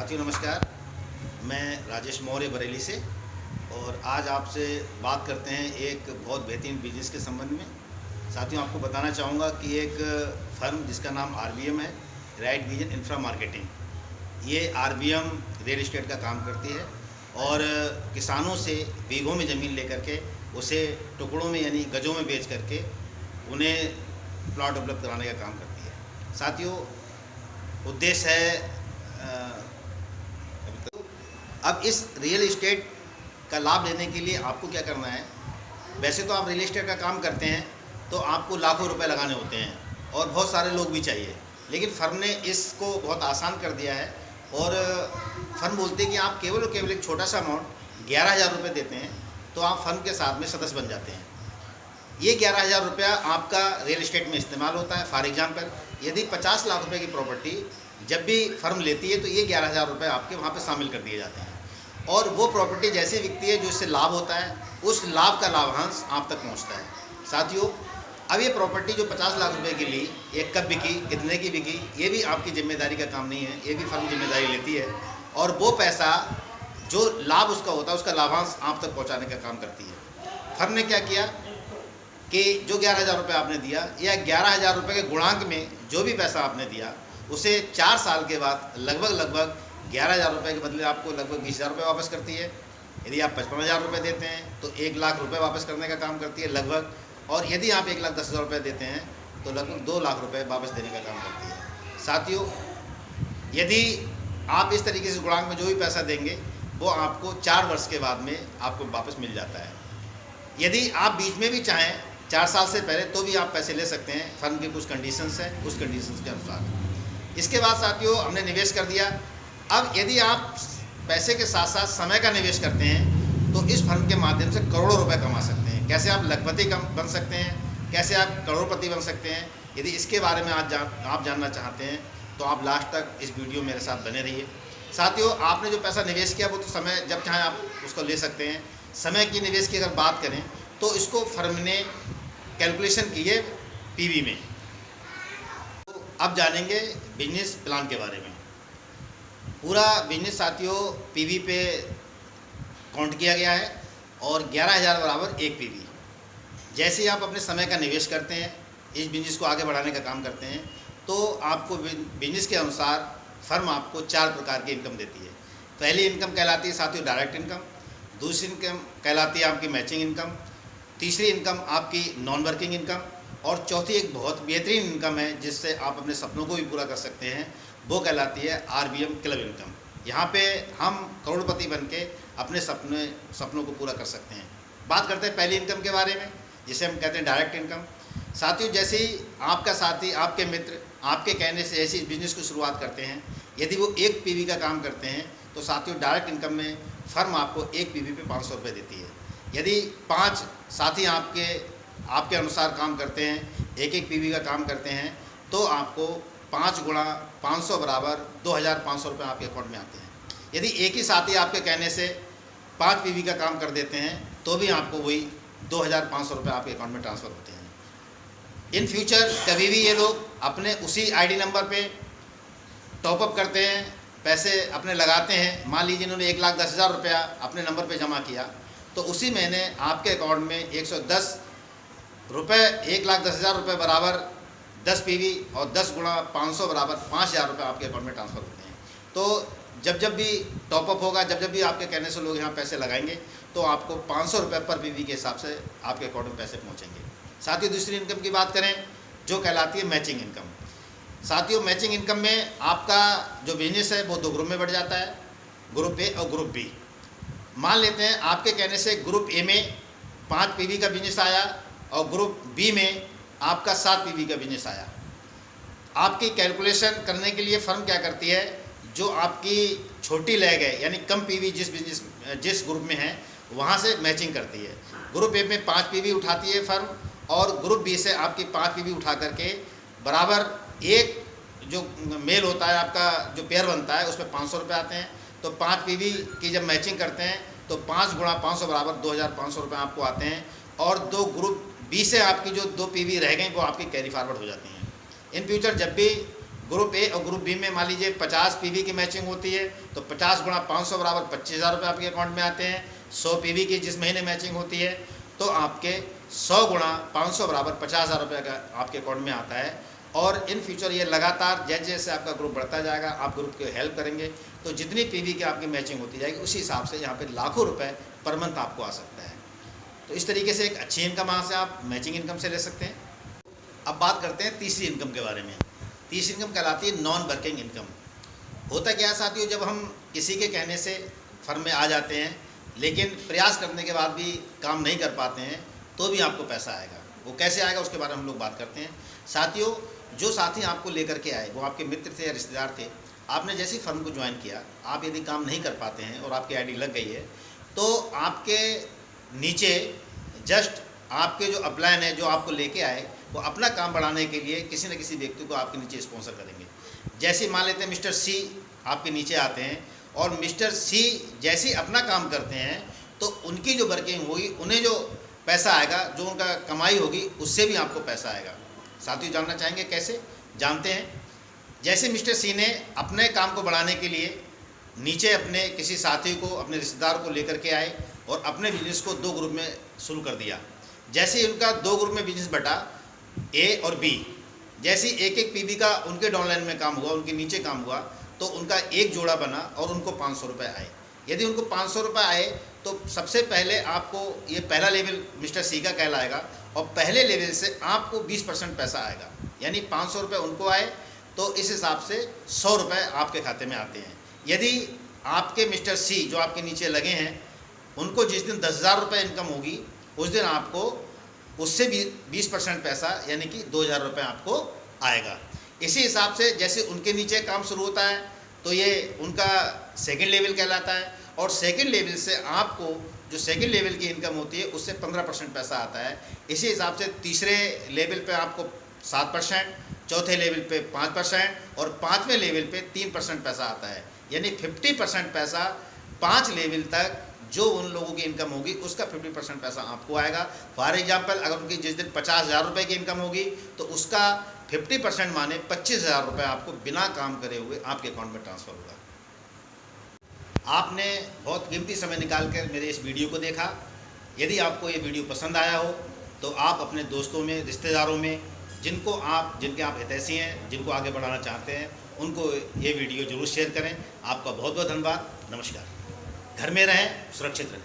साथियों नमस्कार। मैं राजेश मौर्य बरेली से और आज आपसे बात करते हैं एक बहुत बेहतरीन बिजनेस के संबंध में। साथियों आपको बताना चाहूँगा कि एक फर्म जिसका नाम RVM है, राइट विजन इंफ्रा मार्केटिंग, ये RVM रियल इस्टेट का काम करती है और किसानों से बीघों में ज़मीन लेकर के उसे टुकड़ों में यानी गजों में बेच करके उन्हें प्लॉट उपलब्ध कराने का काम करती है। साथियों उद्देश्य है अब इस रियल इस्टेट का लाभ लेने के लिए आपको क्या करना है। वैसे तो आप रियल इस्टेट का काम करते हैं तो आपको लाखों रुपए लगाने होते हैं और बहुत सारे लोग भी चाहिए, लेकिन फर्म ने इसको बहुत आसान कर दिया है और फर्म बोलती है कि आप केवल और केवल एक छोटा सा अमाउंट 11,000 रुपये देते हैं तो आप फर्म के साथ में सदस्य बन जाते हैं। ये 11,000 रुपया आपका रियल इस्टेट में इस्तेमाल होता है। फॉर एग्जांपल यदि 50 लाख रुपए की प्रॉपर्टी जब भी फर्म लेती है तो ये 11,000 रुपये आपके वहाँ पे शामिल कर दिए जाते हैं और वो प्रॉपर्टी जैसे बिकती है जो इससे लाभ होता है उस लाभ का लाभांश आप तक पहुँचता है। साथियों अब ये प्रॉपर्टी जो 50 लाख रुपए की ली, ये कब बिकी, कितने की बिकी, ये भी आपकी जिम्मेदारी का काम नहीं है, ये भी फर्म जिम्मेदारी लेती है और वो पैसा जो लाभ उसका होता है उसका लाभांश आप तक पहुँचाने का काम करती है। फर्म ने क्या किया कि जो 11,000 रुपये आपने दिया या 11,000 रुपये के गुणांक में जो भी पैसा आपने दिया उसे 4 साल के बाद लगभग 11,000 रुपये के बदले आपको लगभग 20,000 रुपये वापस करती है। यदि आप 55,000 रुपये देते हैं तो 1 लाख रुपये वापस करने का काम करती है लगभग, और यदि आप 1,10,000 रुपये देते हैं तो लगभग 2 लाख रुपये वापस देने का काम करती है। साथियों यदि आप इस तरीके से गुणांक में जो भी पैसा देंगे वो आपको 4 वर्ष के बाद में आपको वापस मिल जाता है। यदि आप बीच में भी चाहें 4 साल से पहले तो भी आप पैसे ले सकते हैं, फर्म के कुछ कंडीशंस हैं, उस कंडीशंस के अनुसार। इसके बाद साथियों हमने निवेश कर दिया। अब यदि आप पैसे के साथ साथ समय का निवेश करते हैं तो इस फर्म के माध्यम से करोड़ों रुपए कमा सकते हैं। कैसे आप लखपति बन सकते हैं, कैसे आप करोड़पति बन सकते हैं, यदि इसके बारे में आज आप जानना चाहते हैं तो आप लास्ट तक इस वीडियो मेरे साथ बने रहिए। साथियों आपने जो पैसा निवेश किया वो तो समय जब चाहें आप उसको ले सकते हैं। समय की निवेश की अगर बात करें तो इसको फर्म ने कैलकुलेशन की है PV में। तो अब जानेंगे बिजनेस प्लान के बारे में। पूरा बिजनेस साथियों PV पे काउंट किया गया है और 11,000 बराबर 1 PV। जैसे ही आप अपने समय का निवेश करते हैं, इस बिजनेस को आगे बढ़ाने का काम करते हैं, तो आपको बिजनेस के अनुसार फर्म आपको 4 प्रकार की इनकम देती है। पहली इनकम कहलाती है साथियों डायरेक्ट इनकम, दूसरी इनकम कहलाती है आपकी मैचिंग इनकम, तीसरी इनकम आपकी नॉन वर्किंग इनकम और चौथी एक बहुत बेहतरीन इनकम है जिससे आप अपने सपनों को भी पूरा कर सकते हैं, वो कहलाती है RVM क्लब इनकम। यहाँ पे हम करोड़पति बन के अपने सपनों को पूरा कर सकते हैं। बात करते हैं पहली इनकम के बारे में जिसे हम कहते हैं डायरेक्ट इनकम। साथियों जैसे ही आपका साथी, आपके मित्र आपके कहने से ऐसी बिजनेस की शुरुआत करते हैं, यदि वो 1 PV का काम करते हैं तो साथियों डायरेक्ट इनकम में फर्म आपको 1 PV पे 500 रुपये देती है। यदि 5 साथी आपके अनुसार काम करते हैं, 1 PV का काम करते हैं, तो आपको 5 गुणा 500 बराबर 2,500 रुपये आपके अकाउंट में आते हैं। यदि एक ही साथी आपके कहने से 5 PV का काम कर देते हैं तो भी आपको वही 2,500 रुपये आपके अकाउंट में ट्रांसफ़र होते हैं। इन फ्यूचर कभी भी ये लोग अपने उसी ID नंबर पे टॉपअप करते हैं, पैसे अपने लगाते हैं। मान लीजिए इन्होंने 1,10,000 रुपया अपने नंबर पे जमा किया तो उसी महीने आपके अकाउंट में 110 रुपये, 1,10,000 रुपये बराबर 10 PV और 10 गुणा 500 बराबर 5,000 रुपये आपके अकाउंट में ट्रांसफ़र होते हैं। तो जब भी टॉपअप होगा, जब भी आपके कहने से लोग यहाँ पैसे लगाएंगे तो आपको 500 रुपये पर PV के हिसाब से आपके अकाउंट में पैसे पहुँचेंगे। साथ ही दूसरी इनकम की बात करें जो कहलाती है मैचिंग इनकम। साथियों मैचिंग इनकम में आपका जो बिजनेस है वो 2 ग्रुप में बढ़ जाता है, ग्रुप A और ग्रुप B। मान लेते हैं आपके कहने से ग्रुप A में 5 PV का बिजनेस आया और ग्रुप B में आपका 7 PV का बिजनेस आया। आपकी कैलकुलेशन करने के लिए फर्म क्या करती है, जो आपकी छोटी लैग है यानी कम PV जिस ग्रुप में है वहाँ से मैचिंग करती है। ग्रुप A में 5 PV उठाती है फर्म और ग्रुप B से आपकी 5 PV उठा करके बराबर एक जो मेल होता है आपका जो पेयर बनता है उसमें 500 रुपये आते हैं। तो 5 PV की जब मैचिंग करते हैं तो 5 गुणा 500 बराबर 2,500 रुपये आपको आते हैं और 2 ग्रुप B से आपकी जो 2 PV रह गई वो आपकी कैरी फॉरवर्ड हो जाती हैं। इन फ्यूचर जब भी ग्रुप ए और ग्रुप बी में मान लीजिए 50 पीवी की मैचिंग होती है तो 50 गुणा 500 बराबर 25,000 रुपये आपके अकाउंट में आते हैं। 100 पीवी की जिस महीने मैचिंग होती है तो आपके 100 गुणा 500 बराबर 50,000 रुपये का आपके अकाउंट में आता है। और इन फ्यूचर ये लगातार जैसे जैसे आपका ग्रुप बढ़ता जाएगा, आप ग्रुप को हेल्प करेंगे तो जितनी पीवी की आपकी मैचिंग होती जाएगी उसी हिसाब से यहाँ पे लाखों रुपए पर मंथ आपको आ सकता है। तो इस तरीके से एक अच्छी इनकम यहाँ से आप मैचिंग इनकम से ले सकते हैं। अब बात करते हैं तीसरी इनकम के बारे में। तीसरी इनकम कहलाती है नॉन वर्किंग इनकम। होता क्या है साथियों, जब हम किसी के कहने से फर्म में आ जाते हैं लेकिन प्रयास करने के बाद भी काम नहीं कर पाते हैं तो भी आपको पैसा आएगा। वो कैसे आएगा उसके बारे में हम लोग बात करते हैं। साथियों, जो साथी आपको लेकर के आए वो आपके मित्र थे या रिश्तेदार थे, आपने जैसी फर्म को ज्वाइन किया, आप यदि काम नहीं कर पाते हैं और आपकी आईडी लग गई है तो आपके नीचे जस्ट आपके जो अपलाइन है जो आपको लेके आए वो अपना काम बढ़ाने के लिए किसी न किसी व्यक्ति को आपके नीचे स्पॉन्सर करेंगे। जैसे मान लेते हैं मिस्टर सी आपके नीचे आते हैं और मिस्टर सी जैसे ही अपना काम करते हैं तो उनकी जो वर्किंग होगी उन्हें जो पैसा आएगा, जो उनका कमाई होगी उससे भी आपको पैसा आएगा। साथियों, जानना चाहेंगे कैसे? जानते हैं। जैसे मिस्टर सी ने अपने काम को बढ़ाने के लिए नीचे अपने किसी साथी को, अपने रिश्तेदार को लेकर के आए और अपने बिजनेस को 2 ग्रुप में शुरू कर दिया। जैसे ही उनका 2 ग्रुप में बिजनेस बटा, ए और बी, जैसे एक एक पीवी का उनके डाउनलाइन में काम हुआ, उनके नीचे काम हुआ तो उनका एक जोड़ा बना और उनको 500 रुपये आए। यदि उनको 500 रुपये आए तो सबसे पहले आपको ये पहला लेवल मिस्टर सी का कहलाएगा और पहले लेवल से आपको 20% पैसा आएगा। यानी 500 रुपये उनको आए तो इस हिसाब से 100 रुपये आपके खाते में आते हैं। यदि आपके मिस्टर सी जो आपके नीचे लगे हैं उनको जिस दिन 10,000 रुपये इनकम होगी उस दिन आपको उससे भी 20% पैसा यानी कि 2,000 रुपये आपको आएगा। इसी हिसाब से जैसे उनके नीचे काम शुरू होता है तो ये उनका सेकंड लेवल कहलाता है और सेकंड लेवल से आपको जो सेकंड लेवल की इनकम होती है उससे 15% पैसा आता है। इसी हिसाब से तीसरे लेवल पे आपको 7%, चौथे लेवल पे 5% और 5वें लेवल पे 3% पैसा आता है। यानी 50% पैसा 5 लेवल तक जो उन लोगों की इनकम होगी उसका 50% पैसा आपको आएगा। फॉर एग्जांपल, अगर उनकी जिस दिन 50,000 रुपये की इनकम होगी तो उसका 50% माने 25,000 रुपये आपको बिना काम करे हुए आपके अकाउंट में ट्रांसफ़र होगा। आपने बहुत कीमती समय निकाल कर मेरे इस वीडियो को देखा। यदि आपको ये वीडियो पसंद आया हो तो आप अपने दोस्तों में, रिश्तेदारों में जिनके आप हितैषी हैं, जिनको आगे बढ़ाना चाहते हैं, उनको ये वीडियो ज़रूर शेयर करें। आपका बहुत बहुत धन्यवाद। नमस्कार। घर में रहें, सुरक्षित रहें।